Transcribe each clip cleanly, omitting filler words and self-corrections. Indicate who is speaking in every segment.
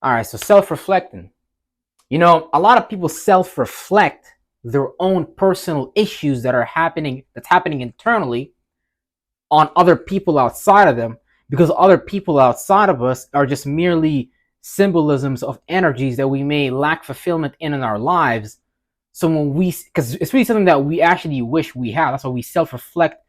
Speaker 1: All right, so self-reflecting. A lot of people self-reflect their own personal issues that's happening internally on other people outside of them, because other people outside of us are just merely symbolisms of energies that we may lack fulfillment in our lives. So because it's really something that we actually wish we have, that's why we self-reflect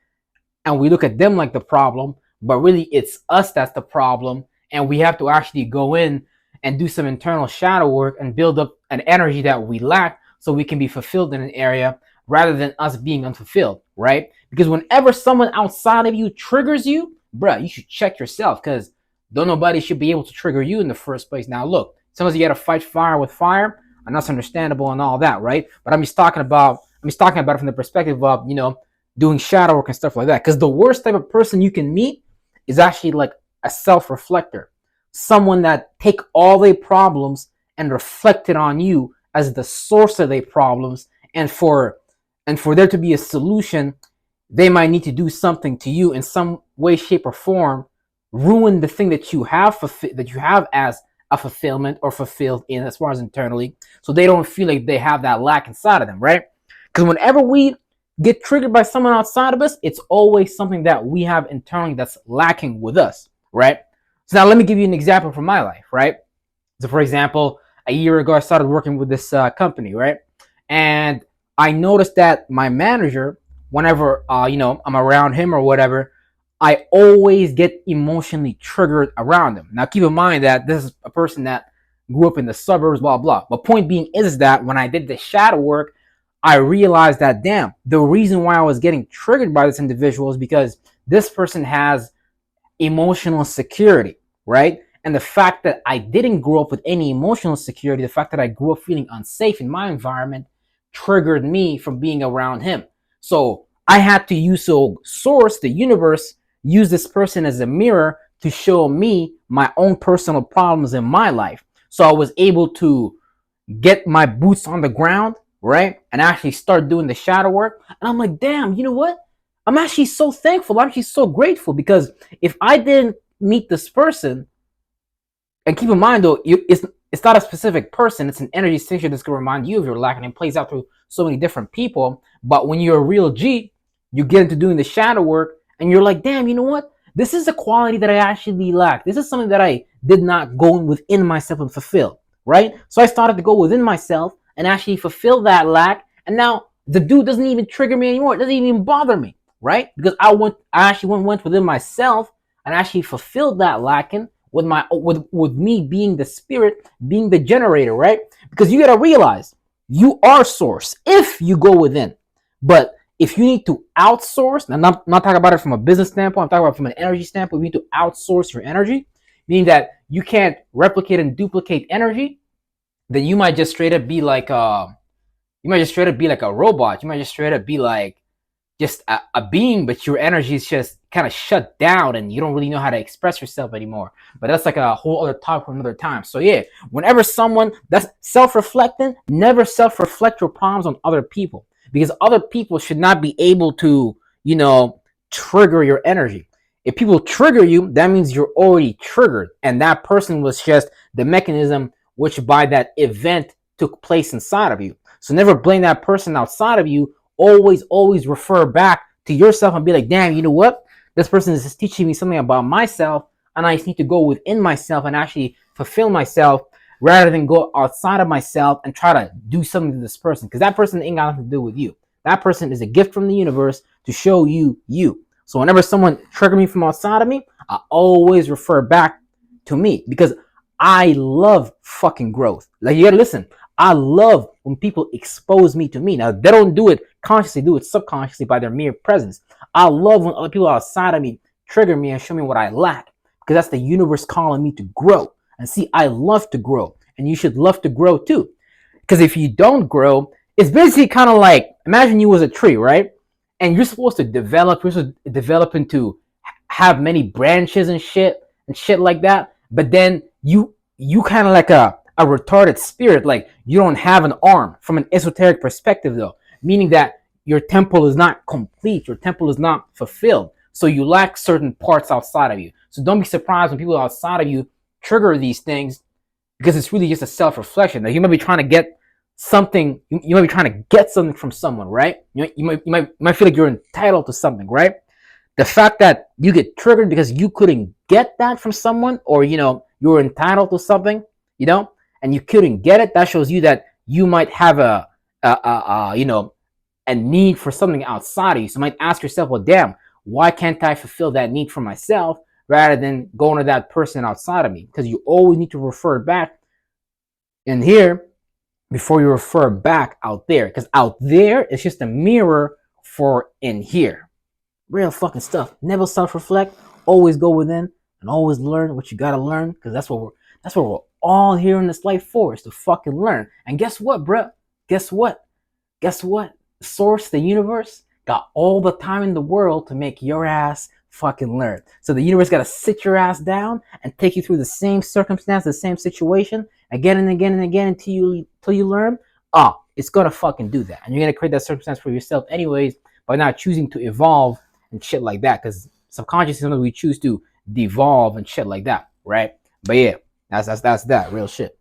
Speaker 1: and we look at them like the problem, but really it's us that's the problem, and we have to actually go in and do some internal shadow work and build up an energy that we lack so we can be fulfilled in an area rather than us being unfulfilled, right? Because whenever someone outside of you triggers you, bruh, you should check yourself, because don't nobody should be able to trigger you in the first place. Now look, sometimes you gotta fight fire with fire, and that's understandable and all that, right? But I'm just talking about it from the perspective of, doing shadow work and stuff like that. Because the worst type of person you can meet is actually like a self-reflector, someone that take all their problems and reflect it on you as the source of their problems, and for there to be a solution, they might need to do something to you in some way, shape, or form, ruin the thing that you have as a fulfillment or fulfilled in as far as internally, so they don't feel like they have that lack inside of them, right? Because whenever we get triggered by someone outside of us, it's always something that we have internally that's lacking with us, right? So now let me give you an example from my life, right? So for example, a year ago, I started working with this company, right? And I noticed that my manager, whenever, I'm around him or whatever, I always get emotionally triggered around him. Now keep in mind that this is a person that grew up in the suburbs, blah, blah. But point being is that when I did the shadow work, I realized that, damn, the reason why I was getting triggered by this individual is because this person has emotional security, right? And the fact that I didn't grow up with any emotional security, the fact that I grew up feeling unsafe in my environment, triggered me from being around him. So I had to use source, the universe, use this person as a mirror to show me my own personal problems in my life. So I was able to get my boots on the ground, right? And actually start doing the shadow work. And I'm like, damn, you know what? I'm actually so thankful. I'm actually so grateful, because if I didn't meet this person, and keep in mind though, it's not a specific person, it's an energy signature that's gonna remind you of your lack, and it plays out through so many different people. But when you're a real G, you get into doing the shadow work and you're like, damn, you know what? This is a quality that I actually lack. This is something that I did not go within myself and fulfill, right? So I started to go within myself and actually fulfill that lack. And now the dude doesn't even trigger me anymore. It doesn't even bother me, right? Because I actually went within myself and actually fulfilled that lacking with me being the spirit, being the generator, right? Because you gotta realize you are source if you go within. But if you need to outsource, and I'm not talking about it from a business standpoint, I'm talking about it from an energy standpoint, you need to outsource your energy, meaning that you can't replicate and duplicate energy, then you might just straight up be like a robot. You might just straight up be like just a being, but your energy is just kind of shut down and you don't really know how to express yourself anymore. But that's like a whole other topic for another time. So yeah, whenever someone that's self-reflecting, never self-reflect your problems on other people, because other people should not be able to, trigger your energy. If people trigger you, that means you're already triggered, and that person was just the mechanism which by that event took place inside of you. So never blame that person outside of you. Always refer back to yourself and be like, damn, you know what? This person is just teaching me something about myself, and I just need to go within myself and actually fulfill myself rather than go outside of myself and try to do something to this person, because that person ain't got nothing to do with you. That person is a gift from the universe to show you you. So whenever someone triggers me from outside of me, I always refer back to me, because I love fucking growth. Like, you gotta listen. I love when people expose me to me. Now, they don't do it consciously, do it subconsciously by their mere presence. I love when other people outside of me trigger me and show me what I lack, because that's the universe calling me to grow. And see, I love to grow, and you should love to grow too. Because if you don't grow, it's basically kind of like, imagine you was a tree, right? And you're supposed to develop into have many branches and shit like that. But then you kind of like a retarded spirit, like you don't have an arm from an esoteric perspective though, meaning that your temple is not complete, your temple is not fulfilled, so you lack certain parts outside of you. So don't be surprised when people outside of you trigger these things, because it's really just a self-reflection. That you might be trying to get something, you might be trying to get something from someone, right? You might feel like you're entitled to something, right? The fact that you get triggered because you couldn't get that from someone, or you were entitled to something, and you couldn't get it, that shows you that you might have a need for something outside of you. So you might ask yourself, well, damn, why can't I fulfill that need for myself rather than going to that person outside of me? Because you always need to refer back in here before you refer back out there. Because out there is just a mirror for in here. Real fucking stuff. Never self-reflect. Always go within and always learn what you gotta learn. Because that's what we're all here in this life for, is to fucking learn. And guess what, bruh? Guess what? Source, the universe, got all the time in the world to make your ass fucking learn. So the universe got to sit your ass down and take you through the same circumstance, the same situation, again and again and again until you learn. It's gonna fucking do that, and you're gonna create that circumstance for yourself anyways by not choosing to evolve and shit like that. Because subconsciously, sometimes we choose to devolve and shit like that, right? But yeah, that's that real shit.